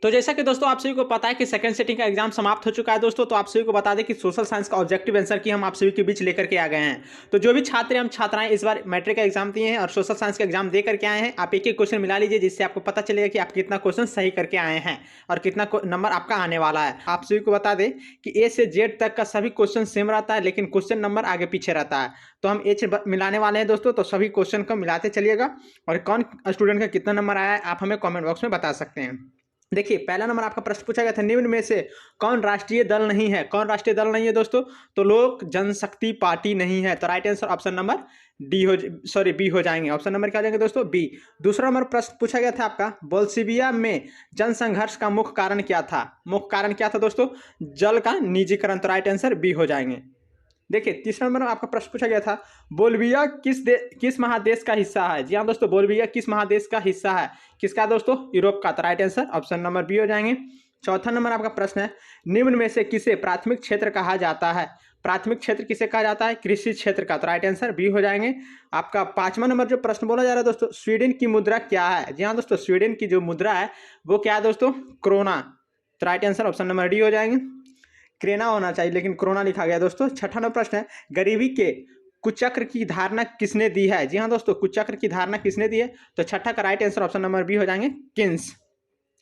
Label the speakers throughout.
Speaker 1: तो जैसा कि दोस्तों आप सभी को पता है कि सेकंड सेटिंग का एग्जाम समाप्त हो चुका है दोस्तों, तो आप सभी को बता दें कि सोशल साइंस का ऑब्जेक्टिव आंसर की हम आप सभी के बीच लेकर के आ गए हैं। तो जो भी छात्र एवं छात्राएं इस बार मैट्रिक का एग्जाम दिए हैं और सोशल साइंस का एग्जाम दे करके आए हैं, आप एक एक क्वेश्चन मिला लीजिए, जिससे आपको पता चलेगा कि आप कितना क्वेश्चन सही करके आए हैं और कितना नंबर आपका आने वाला है। आप सभी को बता दें कि ए से जेड तक का सभी क्वेश्चन सेम रहता है, लेकिन क्वेश्चन नंबर आगे पीछे रहता है। तो हम एच मिलाने वाले हैं दोस्तों, तो सभी क्वेश्चन को मिलाते चलिएगा और कौन स्टूडेंट का कितना नंबर आया है आप हमें कमेंट बॉक्स में बता सकते हैं। देखिए, पहला नंबर आपका प्रश्न पूछा गया था, निम्न में से कौन राष्ट्रीय दल नहीं है? कौन राष्ट्रीय दल नहीं है दोस्तों? तो लोक जनशक्ति पार्टी नहीं है। तो right answer option number B हो जाएंगे। ऑप्शन नंबर क्या हो जाएंगे दोस्तों? बी। दूसरा नंबर प्रश्न पूछा गया था आपका, बोल्शिविया में जनसंघर्ष का मुख्य कारण क्या था? मुख्य कारण क्या था दोस्तों? जल का निजीकरण। तो राइट आंसर बी हो जाएंगे। देखिए, तीसरा नंबर में आपका प्रश्न पूछा गया था, बोल्विया किस महादेश का हिस्सा है? जी हाँ दोस्तों, बोल्विया किस महादेश का हिस्सा है? किसका दोस्तों? यूरोप का। तो right answer option number B हो जाएंगे। चौथा नंबर आपका प्रश्न है, निम्न में से किसे प्राथमिक क्षेत्र कहा जाता है? प्राथमिक क्षेत्र किसे कहा जाता है? कृषि क्षेत्र का। तो राइट आंसर बी हो जाएंगे। आपका पांचवा नंबर जो प्रश्न बोला जा रहा है दोस्तों, स्वीडन की मुद्रा क्या है? जी हाँ दोस्तों, स्वीडन की जो मुद्रा है वो क्या है दोस्तों? क्रोना। तो right answer option number D हो जाएंगे। क्रेना होना चाहिए, लेकिन कोरोना लिखा गया दोस्तों। छठा नंबर प्रश्न है, गरीबी के कुचक्र की धारणा किसने दी है? जी हाँ दोस्तों, कुचक्र की धारणा किसने दी है? तो छठा का right answer option number B हो जाएंगे, किन्स।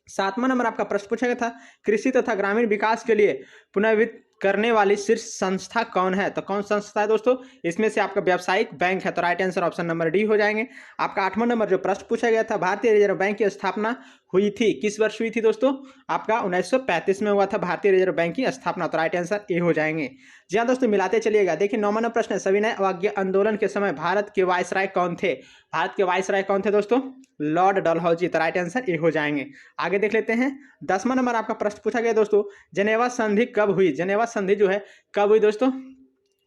Speaker 1: सातवां नंबर आपका प्रश्न पूछा गया था, कृषि तथा ग्रामीण विकास के लिए पुनर्वित्त करने वाली शीर्ष संस्था कौन है? तो कौन संस्था है दोस्तों? इसमें से आपका व्यावसायिक बैंक है। तो right answer option number D हो जाएंगे। आपका आठवां नंबर जो प्रश्न पूछा गया था, भारतीय रिजर्व बैंक की स्थापना हुई थी किस वर्ष हुई थी दोस्तों? आपका 1935 में हुआ था भारतीय रिजर्व बैंक की स्थापना। तो राइट आंसर ए हो जाएंगे। जी हाँ दोस्तों, मिलाते चलिएगा। देखिए, नौवां नंबर प्रश्न है, सविनय अवज्ञा आंदोलन के समय भारत के वायसराय कौन थे? भारत के वायसराय कौन थे दोस्तों? लॉर्ड डलहौजी। तो राइट आंसर ए हो जाएंगे। आगे देख लेते हैं। 10वां नंबर आपका प्रश्न पूछा गया दोस्तों, जनेवा संधि कब हुई? जनेवा संधि जो है कब हुई दोस्तों?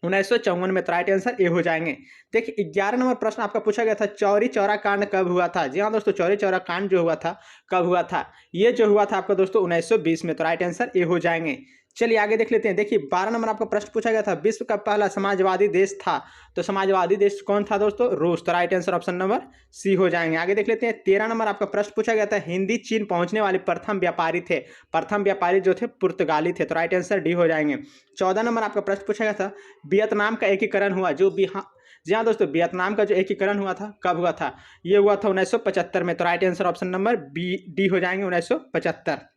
Speaker 1: 1954 में। तो राइट आंसर ए हो जाएंगे। देखिए, 11 नंबर प्रश्न आपका पूछा गया था, चौरी चौरा कांड कब हुआ था? जी हाँ दोस्तों, चौरी चौरा कांड जो हुआ था कब हुआ था? ये जो हुआ था आपका दोस्तों 1920 में। तो राइट आंसर ए हो जाएंगे। चलिए आगे देख लेते हैं। देखिए, 12 नंबर आपका प्रश्न पूछा गया था, विश्व का पहला समाजवादी देश था। तो समाजवादी देश कौन था दोस्तों? रूस। तो right answer option number C हो जाएंगे। आगे देख लेते हैं। 13 नंबर आपका प्रश्न पूछा गया था, हिंदी चीन पहुंचने वाले प्रथम व्यापारी थे। प्रथम व्यापारी जो थे पुर्तगाली थे। तो राइट आंसर डी हो जाएंगे। 14 नंबर आपका प्रश्न पूछा गया था, वियतनाम का एकीकरण हुआ जो बिहार। जी हाँ दोस्तों, वियतनाम का जो एकीकरण हुआ था कब हुआ था? ये हुआ था 1975 में। तो right answer option number B D हो जाएंगे, 1975।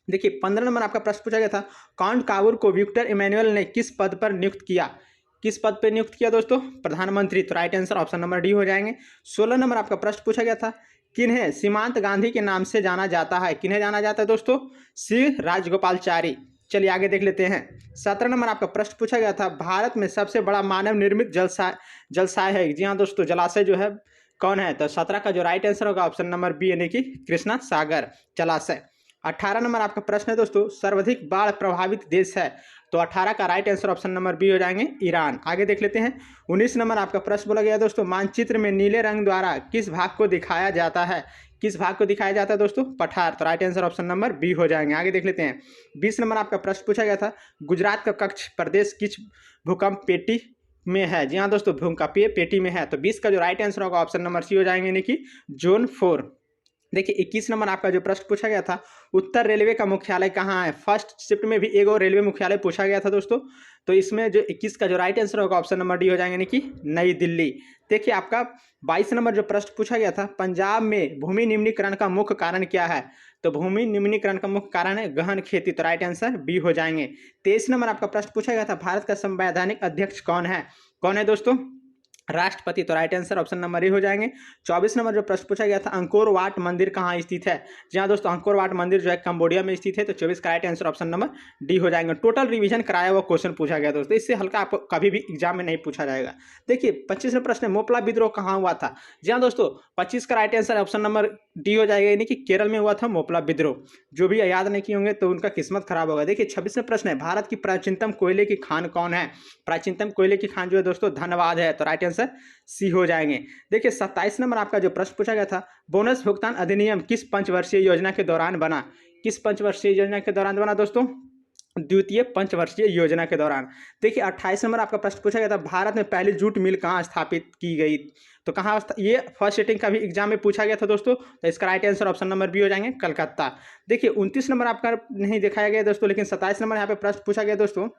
Speaker 1: देखिए, 15 नंबर आपका प्रश्न पूछा गया था, काउंट काबूर को विक्टर इमैनुअल ने किस पद पर नियुक्त किया? किस पद पर नियुक्त किया दोस्तों? प्रधानमंत्री। तो right answer option number D हो जाएंगे। 16 नंबर आपका प्रश्न पूछा गया था, किन्हें सीमांत गांधी के नाम से जाना जाता है? किन्हें जाना जाता है दोस्तों? सी राजगोपालचारी। चलिए आगे देख लेते हैं। 17 नंबर आपका प्रश्न पूछा गया था, भारत में सबसे बड़ा मानव निर्मित जलसाय है? जी हाँ दोस्तों, जलाशय जो है कौन है? तो 17 का जो राइट आंसर होगा ऑप्शन नंबर बी यानी कि कृष्णा सागर जलाशय। 18 नंबर आपका प्रश्न है दोस्तों, सर्वाधिक बाढ़ प्रभावित देश है? तो 18 का right answer option number B हो जाएंगे, ईरान। आगे देख लेते हैं। 19 नंबर आपका प्रश्न बोला गया दोस्तों, मानचित्र में नीले रंग द्वारा किस भाग को दिखाया जाता है? किस भाग को दिखाया जाता है दोस्तों? पठार। तो right answer option number B हो जाएंगे। आगे देख लेते हैं। 20 नंबर आपका प्रश्न पूछा गया था, गुजरात का कच्छ प्रदेश किस भूकंप पेटी में है? जी हाँ दोस्तों, भूकंपीय पेटी में है। तो 20 का जो राइट आंसर होगा ऑप्शन नंबर सी हो जाएंगे यानी कि जोन 4। देखिए, 21 नंबर आपका जो प्रश्न पूछा गया था, उत्तर रेलवे का मुख्यालय कहाँ है? फर्स्ट शिफ्ट में भी एक और रेलवे मुख्यालय पूछा गया था दोस्तों। तो इसमें जो 21 का जो राइट आंसर होगा ऑप्शन नंबर डी हो जाएंगे यानी कि नई दिल्ली। देखिए, आपका 22 नंबर जो प्रश्न पूछा गया था, पंजाब में भूमि निम्नीकरण का मुख्य कारण क्या है? तो भूमि निम्नीकरण का मुख्य कारण है गहन खेती। तो राइट आंसर बी हो जाएंगे। 23 नंबर आपका प्रश्न पूछा गया था, भारत का संवैधानिक अध्यक्ष कौन है? कौन है दोस्तों? राष्ट्रपति। तो right answer option number A हो जाएंगे। 24 नंबर जो प्रश्न पूछा गया था, अंकोर वाट मंदिर कहाँ स्थित है? जी हाँ दोस्तों, अंकोर वाट मंदिर जो है कंबोडिया में स्थित है। तो 24 का right answer option number D हो जाएंगे। टोटल रिवीजन कराया हुआ क्वेश्चन पूछा गया दोस्तों, इससे हल्का आपको कभी भी एग्जाम में नहीं पूछा जाएगा। देखिए, 25वां प्रश्न है, मोपला विद्रोह कहाँ हुआ था? जी हाँ दोस्तों, 25 का right answer option number D हो जाएगा यानी कि केरल में हुआ था मोपला विद्रोह। जो भी याद नहीं किए होंगे तो उनका किस्मत खराब होगा। देखिए, 26वां प्रश्न है, भारत की प्राचीनतम कोयले की खान कौन है? प्राचीनतम कोयले की खान जो है दोस्तों धनबाद है। तो राइट आंसर सी हो जाएंगे। देखिए, 27 नंबर आपका जो प्रश्न पूछा गया था, बोनस भुगतान अधिनियम किस पंचवर्षीय योजना के दौरान बना? किस पंचवर्षीय योजना के दौरान बना दोस्तों? द्वितीय पंचवर्षीय योजना के दौरान। देखिए 28 नंबर आपका प्रश्न पूछा गया था, भारत में पहली जूट मिल कहाँ स्थापित की गई? तो कहाँ, ये फर्स्ट सिटिंग का भी एग्जाम में पूछा गया था दोस्तों। तो इसका right answer option number B हो जाएंगे, कलकत्ता। देखिए 29 नंबर आपका नहीं दिखाया गया दोस्तों, लेकिन 27 नंबर यहाँ पे प्रश्न पूछा गया दोस्तों,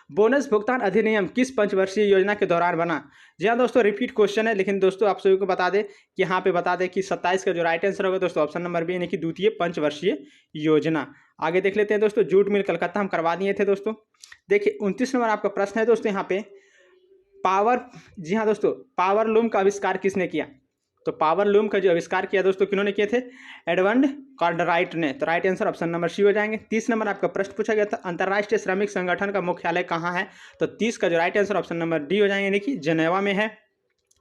Speaker 1: बोनस भुगतान अधिनियम किस पंचवर्षीय योजना के दौरान बना? जी हाँ दोस्तों, रिपीट क्वेश्चन है, लेकिन दोस्तों आप सभी को बता दें कि यहाँ पे बता दें कि 27 का जो राइट आंसर होगा दोस्तों ऑप्शन नंबर बी, यानी कि द्वितीय पंचवर्षीय योजना। आगे देख लेते हैं दोस्तों, जूट मिल कलकत्ता हम करवा दिए थे दोस्तों। देखिए 29 नंबर आपका प्रश्न है दोस्तों यहाँ पे, जी हाँ दोस्तों, पावर लूम का आविष्कार किसने किया? तो पावर लूम का जो आविष्कार किया दोस्तों किन्होंने किए थे? एडवर्ड कार्डराइट ने। तो right answer option number C हो जाएंगे। 30 नंबर आपका प्रश्न पूछा गया था, अंतर्राष्ट्रीय श्रमिक संगठन का मुख्यालय कहाँ है? तो 30 का जो right answer option number D हो जाएंगे, यानी कि जेनेवा में है।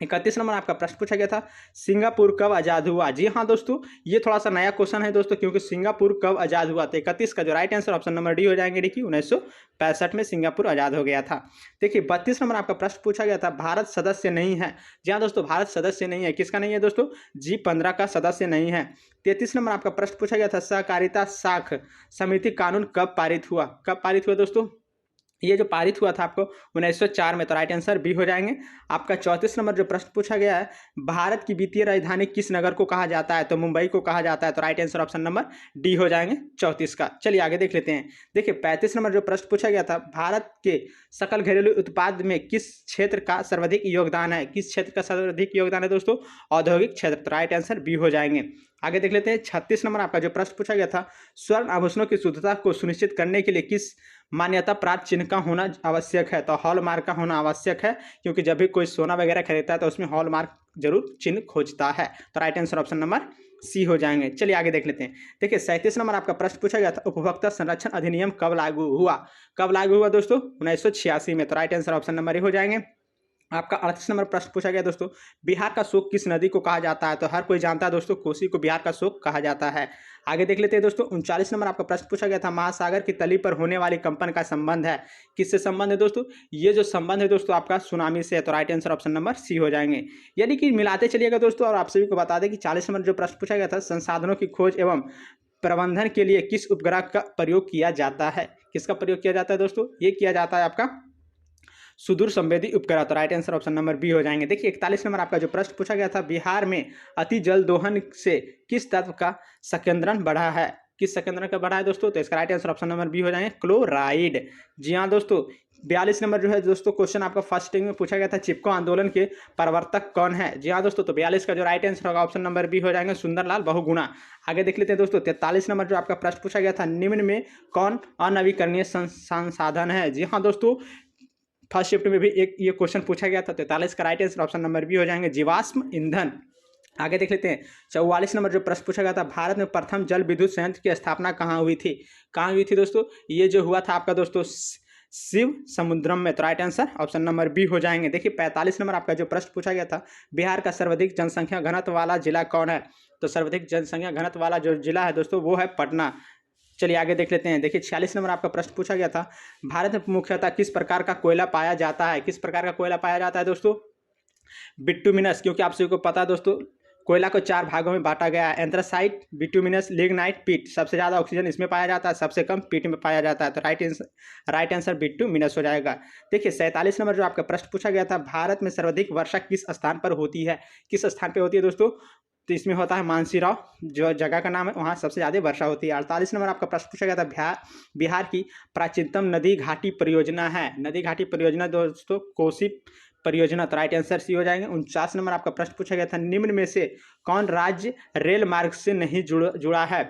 Speaker 1: 31 नंबर आपका प्रश्न पूछा गया था, सिंगापुर कब आज़ाद हुआ? जी हाँ दोस्तों, ये थोड़ा सा नया क्वेश्चन है दोस्तों, क्योंकि सिंगापुर कब आज़ाद हुआ? तो 31 का जो right answer option number D हो जाएंगे, देखिए 1965 में सिंगापुर आज़ाद हो गया था। देखिए 32 नंबर आपका प्रश्न पूछा गया था, भारत सदस्य नहीं है। जी हाँ दोस्तों, भारत सदस्य नहीं है। किसका नहीं है दोस्तों? G15 का सदस्य नहीं है। 33 नंबर आपका प्रश्न पूछा गया था, सहकारिता साख समिति कानून कब पारित हुआ? कब पारित हुआ दोस्तों? ये जो पारित हुआ था आपको 1904 में। तो राइट आंसर बी हो जाएंगे। आपका 34 नंबर जो प्रश्न पूछा गया है, भारत की वित्तीय राजधानी किस नगर को कहा जाता है? तो मुंबई को कहा जाता है। तो right answer option number D हो जाएंगे 34 का। चलिए आगे देख लेते हैं। देखिए 35 नंबर जो प्रश्न पूछा गया था, भारत के सकल घरेलू उत्पाद में किस क्षेत्र का सर्वाधिक योगदान है? किस क्षेत्र का सर्वाधिक योगदान है दोस्तों? औद्योगिक क्षेत्र। तो राइट आंसर बी हो जाएंगे। आगे देख लेते हैं 36 नंबर आपका जो प्रश्न पूछा गया था, स्वर्ण आभूषणों की शुद्धता को सुनिश्चित करने के लिए किस मान्यता प्राप्त चिन्ह का होना आवश्यक है? तो हॉलमार्क का होना आवश्यक है, क्योंकि जब भी कोई सोना वगैरह खरीदता है तो उसमें हॉलमार्क जरूर चिन्ह खोजता है। तो right answer option number C हो जाएंगे। चलिए आगे देख लेते हैं। देखिए 37 नंबर आपका प्रश्न पूछा गया था, उपभोक्ता संरक्षण अधिनियम कब लागू हुआ? कब लागू हुआ दोस्तों? 1986 में। तो right answer option number A हो जाएंगे। आपका 38 नंबर प्रश्न पूछा गया दोस्तों, बिहार का शोक किस नदी को कहा जाता है? तो हर कोई जानता है दोस्तों, कोसी को बिहार का शोक कहा जाता है। आगे देख लेते हैं दोस्तों, 39 नंबर आपका प्रश्न पूछा गया था, महासागर की तली पर होने वाली कंपन का संबंध है? किससे संबंध है दोस्तों? ये जो संबंध है दोस्तों आपका सुनामी से है। तो right answer option number C हो जाएंगे। यानी कि मिलाते चलिएगा दोस्तों। और आप सभी को बता दें कि 40 नंबर जो प्रश्न पूछा गया था, संसाधनों की खोज एवं प्रबंधन के लिए किस उपग्रह का प्रयोग किया जाता है? किसका प्रयोग किया जाता है दोस्तों? ये किया जाता है आपका सुदूर संवेदी उपग्रह। तो right answer option number B हो जाएंगे। देखिए 41 नंबर आपका जो प्रश्न पूछा गया था, बिहार में अति जल दोहन से किस तत्व का संकेंद्रण बढ़ा है? किस संकेंद्रण का बढ़ा है दोस्तों? तो इसका right answer option number B हो जाएंगे, क्लोराइड। जी हाँ दोस्तों, 42 नंबर जो है दोस्तों क्वेश्चन आपका फर्स्ट में पूछा गया था, चिपको आंदोलन के प्रवर्तक कौन है? जी हाँ दोस्तों, तो 42 का जो राइट आंसर होगा ऑप्शन नंबर बी हो जाएंगे, सुंदरलाल बहुगुणा। आगे देख लेते हैं दोस्तों, 43 नंबर जो आपका प्रश्न पूछा गया था, निम्न में कौन अनवीकरणीय संसाधन है? जी हाँ दोस्तों, फर्स्ट शिफ्ट में भी एक ये क्वेश्चन पूछा गया था। 43 का right answer option number B हो जाएंगे, जीवाश्म ईंधन। आगे देख लेते हैं 44 नंबर जो प्रश्न पूछा गया था, भारत में प्रथम जल विद्युत संयंत्र की स्थापना कहाँ हुई थी? कहाँ हुई थी दोस्तों? ये जो हुआ था आपका दोस्तों शिव समुद्रम में। तो right answer option number B हो जाएंगे। देखिए 45 नंबर आपका जो प्रश्न पूछा गया था, बिहार का सर्वाधिक जनसंख्या घनत्व वाला जिला कौन है? तो सर्वाधिक जनसंख्या घनत्व वाला जो जिला है दोस्तों वो है पटना। चलिए आगे देख लेते हैं। देखिए 46 नंबर आपका प्रश्न पूछा गया था, भारत में मुख्यतः किस प्रकार का कोयला पाया जाता है? किस प्रकार का कोयला पाया जाता है दोस्तों? बिटुमिनस। क्योंकि आप सभी को पता है दोस्तों, कोयला को 4 भागों में बांटा गया है, एंथ्रासाइट, बिटुमिनस, लिग्नाइट, पीट। सबसे ज़्यादा ऑक्सीजन इसमें पाया जाता है, सबसे कम पीट में पाया जाता है। तो राइट आंसर बिटुमिनस हो जाएगा। देखिए 47 नंबर जो आपका प्रश्न पूछा गया था, भारत में सर्वाधिक वर्षा किस स्थान पर होती है? किस स्थान पर होती है दोस्तों? तो इसमें होता है मानसीराव, जो जगह का नाम है, वहाँ सबसे ज़्यादा वर्षा होती है। 48 नंबर आपका प्रश्न पूछा गया था, बिहार की प्राचीनतम नदी घाटी परियोजना है? नदी घाटी परियोजना दोस्तों कोसी परियोजना। तो राइट आंसर सी हो जाएंगे। 49 नंबर आपका प्रश्न पूछा गया था, निम्न में से कौन राज्य रेल मार्ग से नहीं जुड़ा है?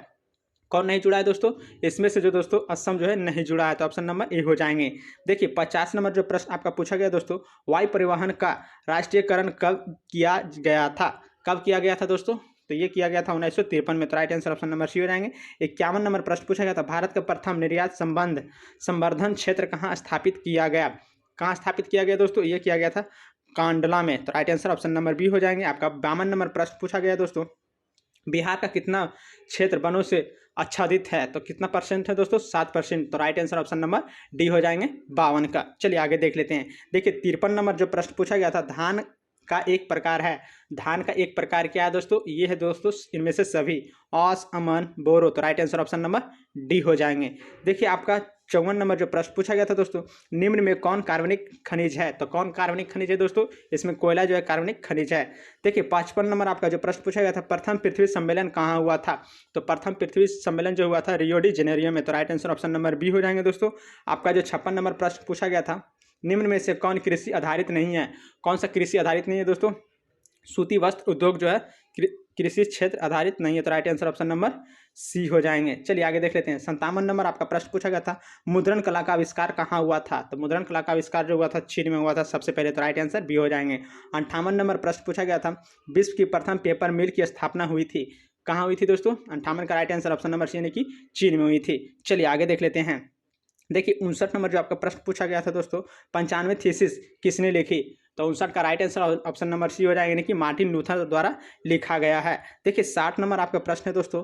Speaker 1: कौन नहीं जुड़ा है दोस्तों? इसमें से जो दोस्तों असम जो है नहीं जुड़ा है। तो ऑप्शन नंबर ए हो जाएंगे। देखिए 50 नंबर जो प्रश्न आपका पूछा गया दोस्तों, वायु परिवहन का राष्ट्रीयकरण कब किया गया था? कब किया गया था दोस्तों? तो ये किया गया था 1953 में। तो right answer option number C हो जाएंगे। 51 नंबर प्रश्न पूछा गया था, भारत का प्रथम निर्यात संवर्धन क्षेत्र कहाँ स्थापित किया गया? कहाँ स्थापित किया गया दोस्तों? ये किया गया था कांडला में। तो right answer option number B हो जाएंगे। आपका 52 नंबर प्रश्न पूछा गया दोस्तों, बिहार का कितना क्षेत्र वनों से आच्छादित है? तो कितना परसेंट है दोस्तों? 7%। तो right answer option number D हो जाएंगे 52 का। चलिए आगे देख लेते हैं। देखिए 53 नंबर जो प्रश्न पूछा गया था, धान का एक प्रकार है। धान का एक प्रकार क्या है दोस्तों? ये है दोस्तों इनमें से सभी, औस, अमन, बोरो। तो right answer option number D हो जाएंगे। देखिए आपका 54 नंबर जो प्रश्न पूछा गया था दोस्तों, निम्न में कौन कार्बनिक खनिज है? तो कौन कार्बनिक खनिज है दोस्तों? इसमें कोयला जो है कार्बनिक खनिज है। देखिए 55 नंबर आपका जो प्रश्न पूछा गया था, प्रथम पृथ्वी सम्मेलन कहाँ हुआ था? तो प्रथम पृथ्वी सम्मेलन जो हुआ था रियो डी जेनेरियो में। तो right answer option number B हो जाएंगे दोस्तों। आपका जो 56 नंबर प्रश्न पूछा गया था, निम्न में से कौन कृषि आधारित नहीं है? कौन सा कृषि आधारित नहीं है दोस्तों? सूती वस्त्र उद्योग जो है कृषि क्षेत्र आधारित नहीं है। तो right answer option number C हो जाएंगे। चलिए आगे देख लेते हैं। 57 नंबर आपका प्रश्न पूछा गया था, मुद्रण कला का आविष्कार कहाँ हुआ था? तो मुद्रण कला का आविष्कार जो हुआ था चीन में हुआ था सबसे पहले। तो राइट आंसर बी हो जाएंगे। 58 नंबर प्रश्न पूछा गया था, विश्व की प्रथम पेपर मिल की स्थापना हुई थी, कहाँ हुई थी दोस्तों? 58 का right answer option number C यानी कि चीन में हुई थी। चलिए आगे देख लेते हैं। देखिए 59 नंबर जो आपका प्रश्न पूछा गया था दोस्तों, 95 थीसिस किसने लिखी? तो 59 का right answer option number C हो जाएगा, यानी कि मार्टिन लूथर द्वारा लिखा गया है। देखिए 60 नंबर आपका प्रश्न है दोस्तों,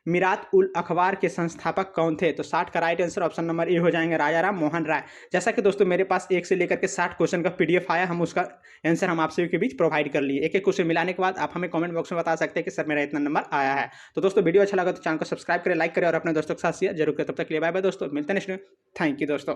Speaker 1: मिरात उल अखबार के संस्थापक कौन थे? तो 60 का right answer option number A हो जाएंगे, राजा राम मोहन राय। जैसा कि दोस्तों मेरे पास 1 से लेकर के 60 क्वेश्चन का पीडीएफ आया, हम उसका आंसर हम आप सभी के बीच प्रोवाइड कर लिए। एक एक क्वेश्चन मिलाने के बाद आप हमें कमेंट बॉक्स में बता सकते हैं कि सर मेरा इतना नंबर आया है। तो दोस्तों वीडियो अच्छा लगा तो चैनल को सब्सक्राइब करें, लाइक करें और अपने दोस्तों के साथ शेयर जरूर करें। तब तक के लिए बाय बाय दोस्तों, मिलते हैं नेक्स्ट में। थैंक यू दोस्तों।